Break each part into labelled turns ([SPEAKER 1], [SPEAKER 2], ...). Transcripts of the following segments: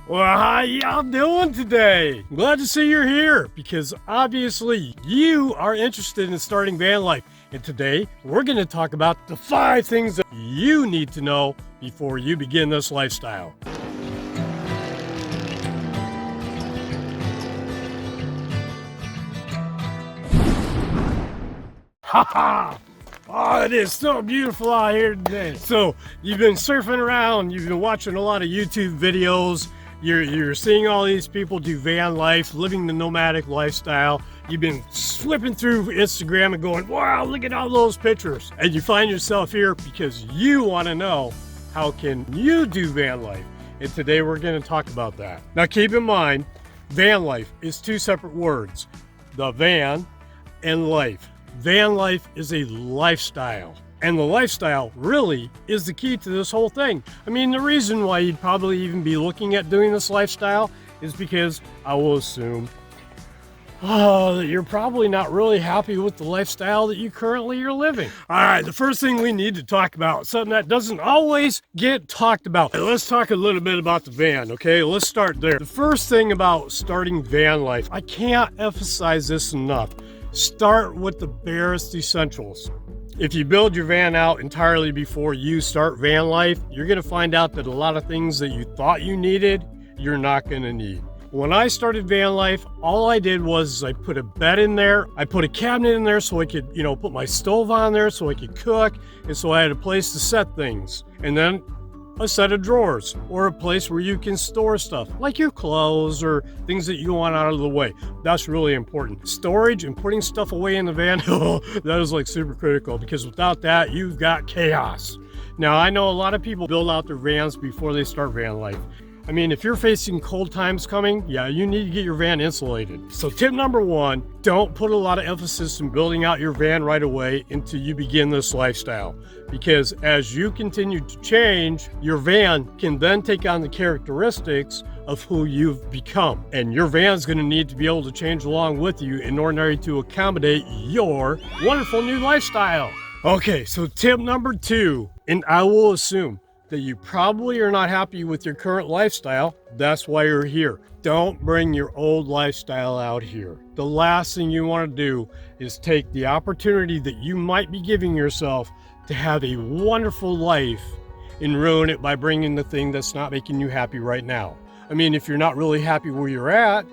[SPEAKER 1] Well, how y'all doing today? Glad to see you're here because obviously you are interested in starting van life. And today we're going to talk about the 5 things that you need to know before you begin this lifestyle. Ha ha! Oh, it is so beautiful out here today. So you've been surfing around, you've been watching a lot of YouTube videos, you're seeing all these people do van life, living the nomadic lifestyle. You've been flipping through Instagram and going, wow, look at all those pictures. And you find yourself here because you want to know, how can you do van life? And today we're going to talk about that. Now keep in mind, van life is 2 separate words, the van and life. Van life is a lifestyle, and the lifestyle really is the key to this whole thing. I mean, the reason why you'd probably even be looking at doing this lifestyle is because I will assume that you're probably not really happy with the lifestyle that you currently are living. All right, the first thing we need to talk about, something that doesn't always get talked about. Let's talk a little bit about the van, okay? Let's start there. The first thing about starting van life, I can't emphasize this enough. Start with the barest essentials. If you build your van out entirely before you start van life, you're going to find out that a lot of things that you thought you needed, you're not going to need. When I started van life, all I did was I put a bed in there. I put a cabinet in there so I could, put my stove on there so I could cook. And so I had a place to set things. And then a set of drawers or a place where you can store stuff like your clothes or things that you want out of the way. That's really important. Storage and putting stuff away in the van, that is like super critical, because without that, you've got chaos. Now, I know a lot of people build out their vans before they start van life. I mean, if you're facing cold times coming, yeah, you need to get your van insulated. So tip number 1, don't put a lot of emphasis in building out your van right away until you begin this lifestyle. Because as you continue to change, your van can then take on the characteristics of who you've become. And your van's gonna need to be able to change along with you in order to accommodate your wonderful new lifestyle. Okay, so tip number 2, and I will assume that you probably are not happy with your current lifestyle. That's why you're here. Don't bring your old lifestyle out here. The last thing you want to do is take the opportunity that you might be giving yourself to have a wonderful life and ruin it by bringing the thing that's not making you happy right now. I mean, if you're not really happy where you're at,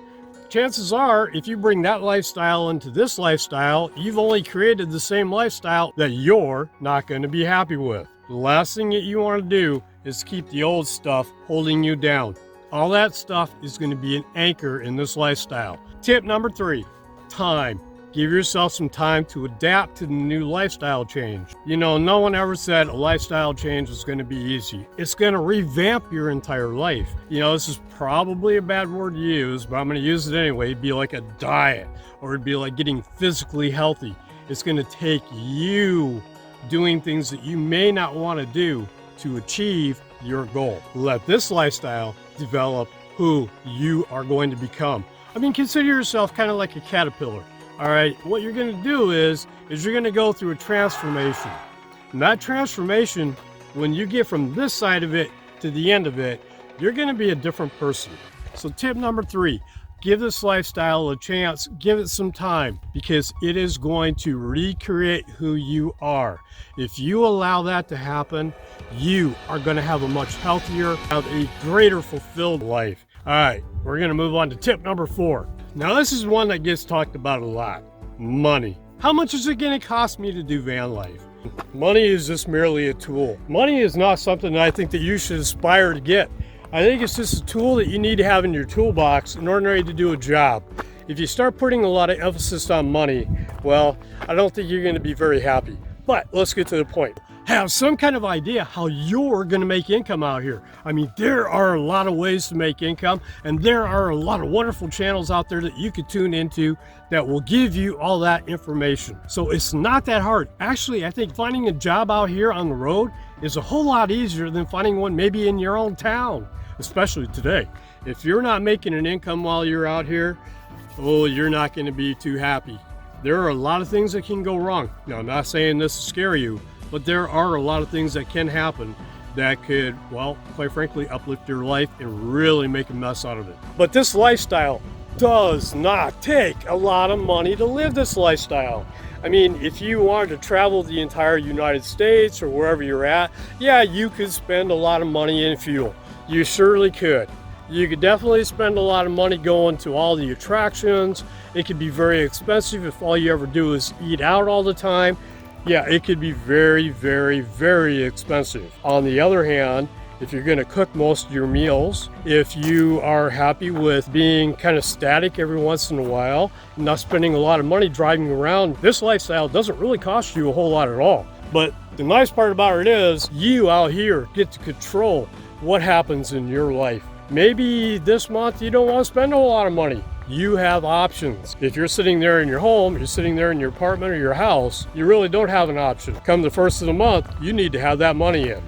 [SPEAKER 1] chances are, if you bring that lifestyle into this lifestyle, you've only created the same lifestyle that you're not going to be happy with. The last thing that you want to do is keep the old stuff holding you down. All that stuff is going to be an anchor in this lifestyle. Tip number 3, time. Give yourself some time to adapt to the new lifestyle change. No one ever said a lifestyle change was going to be easy. It's going to revamp your entire life. This is probably a bad word to use, but I'm going to use it anyway. It'd be like a diet, or it'd be like getting physically healthy. It's going to take you doing things that you may not want to do to achieve your goal. Let this lifestyle develop who you are going to become. I mean, consider yourself kind of like a caterpillar. All right, what you're going to do is you're going to go through a transformation. And that transformation, when you get from this side of it to the end of it, you're going to be a different person. So tip number 3, give this lifestyle a chance, give it some time, because it is going to recreate who you are. If you allow that to happen, you are going to have a much healthier, have a greater fulfilled life. All right, we're going to move on to tip number 4. Now, this is one that gets talked about a lot. Money. How much is it going to cost me to do van life? Money is just merely a tool. Money is not something that I think that you should aspire to get. I think it's just a tool that you need to have in your toolbox in order to do a job. If you start putting a lot of emphasis on money, well, I don't think you're going to be very happy. But let's get to the point. Have some kind of idea how you're going to make income out here. I mean, there are a lot of ways to make income, and there are a lot of wonderful channels out there that you could tune into that will give you all that information. So it's not that hard. Actually, I think finding a job out here on the road is a whole lot easier than finding one maybe in your own town, especially today. If you're not making an income while you're out here, oh, you're not going to be too happy. There are a lot of things that can go wrong. Now, I'm not saying this to scare you, but there are a lot of things that can happen that could, well, quite frankly, uplift your life and really make a mess out of it. But this lifestyle does not take a lot of money to live this lifestyle. I mean, if you wanted to travel the entire United States or wherever you're at, yeah, you could spend a lot of money in fuel. You surely could. You could definitely spend a lot of money going to all the attractions. It could be very expensive if all you ever do is eat out all the time. Yeah, it could be very, very, very expensive. On the other hand, if you're going to cook most of your meals, if you are happy with being kind of static every once in a while, not spending a lot of money driving around, this lifestyle doesn't really cost you a whole lot at all. But the nice part about it is you out here get to control what happens in your life. Maybe this month you don't want to spend a whole lot of money. You have options. If you're sitting there in your home, you're sitting there in your apartment or your house, you really don't have an option. Come the first of the month, you need to have that money in.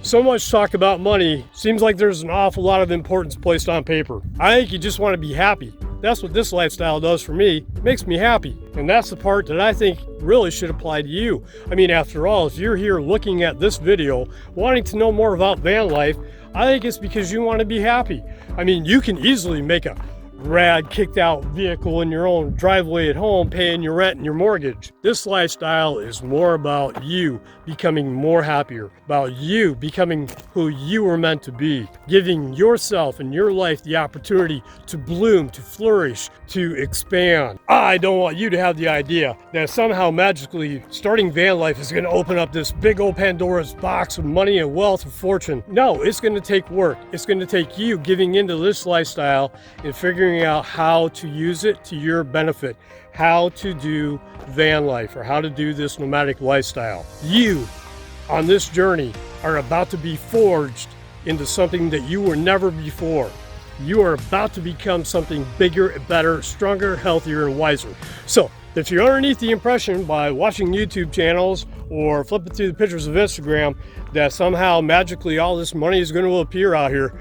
[SPEAKER 1] So much talk about money. Seems like there's an awful lot of importance placed on paper. I think you just want to be happy. That's what this lifestyle does for me. It makes me happy. And that's the part that I think really should apply to you. I mean, after all, if you're here looking at this video, wanting to know more about van life, I think it's because you want to be happy. I mean, you can easily make a rad kicked out vehicle in your own driveway at home, paying your rent and your mortgage. This lifestyle is more about you becoming more happier, about you becoming who you were meant to be, giving yourself and your life the opportunity to bloom, to flourish, to expand. I don't want you to have the idea that somehow magically starting van life is going to open up this big old Pandora's box of money and wealth and fortune. No, it's going to take work. It's going to take you giving into this lifestyle and figuring out how to use it to your benefit, how to do van life or how to do this nomadic lifestyle. You on this journey are about to be forged into something that you were never before. You are about to become something bigger, better, stronger, healthier, and wiser. So if you're underneath the impression by watching YouTube channels or flipping through the pictures of Instagram that somehow magically all this money is going to appear out here,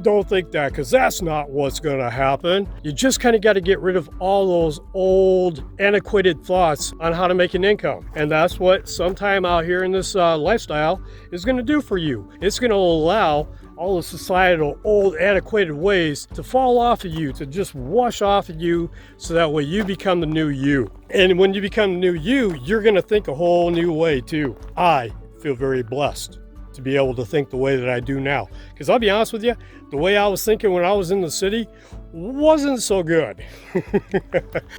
[SPEAKER 1] don't think that, because that's not what's going to happen. You just kind of got to get rid of all those old, antiquated thoughts on how to make an income. And that's what sometime out here in this lifestyle is going to do for you. It's going to allow all the societal, old, antiquated ways to fall off of you, to just wash off of you, so that way you become the new you. And when you become the new you, you're going to think a whole new way too. I feel very blessed to be able to think the way that I do now. Because I'll be honest with you, the way I was thinking when I was in the city wasn't so good.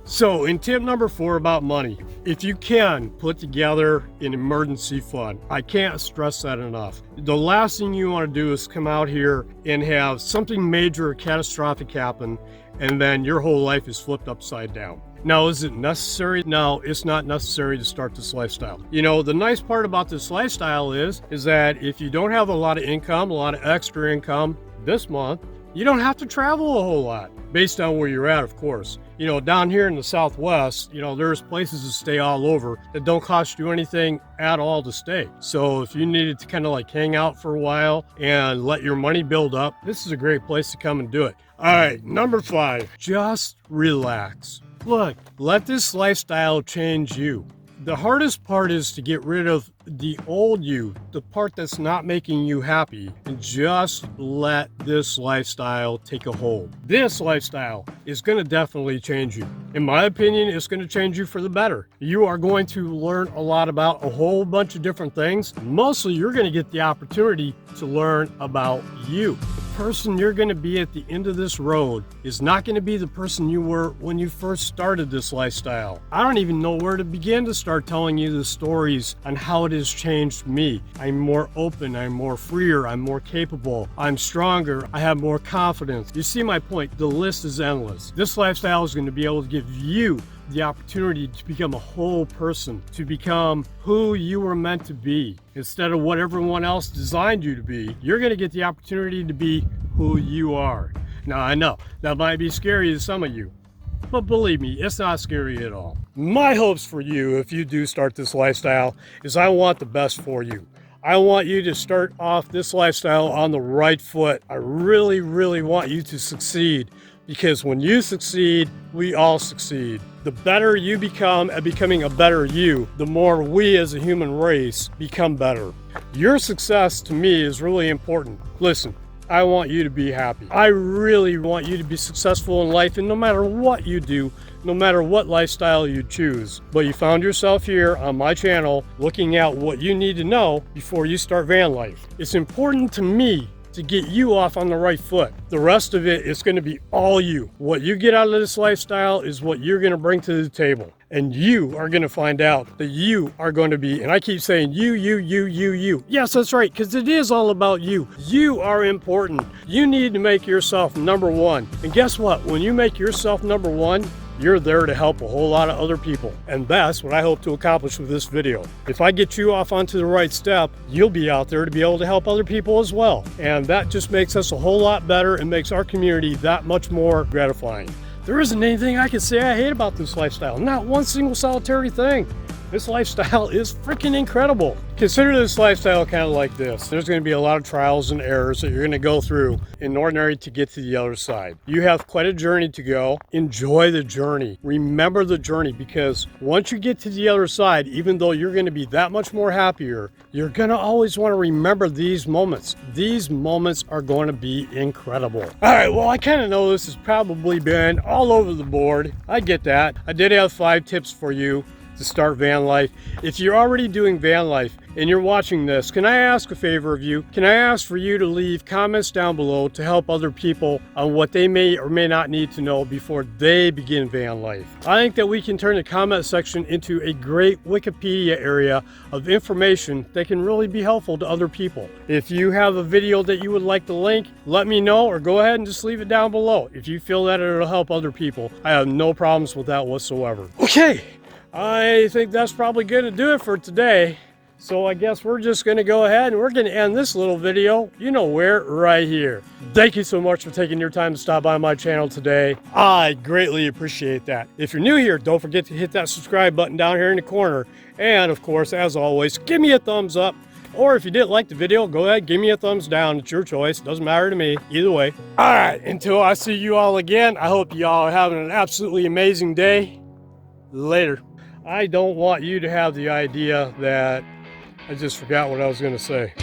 [SPEAKER 1] So in tip number 4 about money, if you can put together an emergency fund, I can't stress that enough. The last thing you want to do is come out here and have something major or catastrophic happen, and then your whole life is flipped upside down. Now, is it necessary? No, it's not necessary to start this lifestyle. You know, the nice part about this lifestyle is that if you don't have a lot of income, a lot of extra income this month, you don't have to travel a whole lot, based on where you're at, of course. You know, down here in the Southwest, you know, there's places to stay all over that don't cost you anything at all to stay. So if you needed to kind of like hang out for a while and let your money build up, this is a great place to come and do it. All right, number 5, just relax. Look, let this lifestyle change you. The hardest part is to get rid of the old you, the part that's not making you happy, and just let this lifestyle take a hold. This lifestyle is going to definitely change you. In my opinion, it's going to change you for the better. You are going to learn a lot about a whole bunch of different things. Mostly, you're going to get the opportunity to learn about you. The person you're going to be at the end of this road is not going to be the person you were when you first started this lifestyle. I don't even know where to begin to start telling you the stories on how it has changed me. I'm more open, I'm more freer, I'm more capable, I'm stronger, I have more confidence. You see my point, the list is endless. This lifestyle is going to be able to give you the opportunity to become a whole person, to become who you were meant to be. Instead of what everyone else designed you to be, you're going to get the opportunity to be who you are. Now, I know that might be scary to some of you, but believe me, it's not scary at all. My hopes for you, if you do start this lifestyle, is I want the best for you. I want you to start off this lifestyle on the right foot. I really, really want you to succeed. because when you succeed, we all succeed. The better you become at becoming a better you, the more we as a human race become better. Your success to me is really important. Listen, I want you to be happy. I really want you to be successful in life, and no matter what you do, no matter what lifestyle you choose. But you found yourself here on my channel looking at what you need to know before you start van life. It's important to me to get you off on the right foot. The rest of it is going to be all you. What you get out of this lifestyle is what you're going to bring to the table. And you are going to find out that you are going to be, and I keep saying you. Yes, that's right, because it is all about you. You are important. You need to make yourself number one. And guess what? When you make yourself number one, you're there to help a whole lot of other people. And that's what I hope to accomplish with this video. If I get you off onto the right step, you'll be out there to be able to help other people as well. And that just makes us a whole lot better and makes our community that much more gratifying. There isn't anything I can say I hate about this lifestyle. Not one single solitary thing. This lifestyle is freaking incredible. Consider this lifestyle kind of like this. There's going to be a lot of trials and errors that you're going to go through in order to get to the other side. You have quite a journey to go. Enjoy the journey. Remember the journey, because once you get to the other side, even though you're going to be that much more happier, you're going to always want to remember these moments. These moments are going to be incredible. All right, well, I kind of know this has probably been all over the board. I get that. I did have 5 tips for you to start van life. If you're already doing van life and you're watching this, can I ask a favor of you? Can I ask for you to leave comments down below to help other people on what they may or may not need to know before they begin van life? I think that we can turn the comment section into a great Wikipedia area of information that can really be helpful to other people. If you have a video that you would like to link, let me know, or go ahead and just leave it down below. If you feel that it'll help other people, I have no problems with that whatsoever. Okay. I think that's probably going to do it for today. So I guess we're just going to go ahead and we're going to end this little video, you know where, right here. Thank you so much for taking your time to stop by my channel today. I greatly appreciate that. If you're new here, don't forget to hit that subscribe button down here in the corner. And of course, as always, give me a thumbs up. Or if you didn't like the video, go ahead, give me a thumbs down. It's your choice. Doesn't matter to me. Either way. All right, until I see you all again, I hope you all are having an absolutely amazing day. Later. I don't want you to have the idea that I just forgot what I was going to say.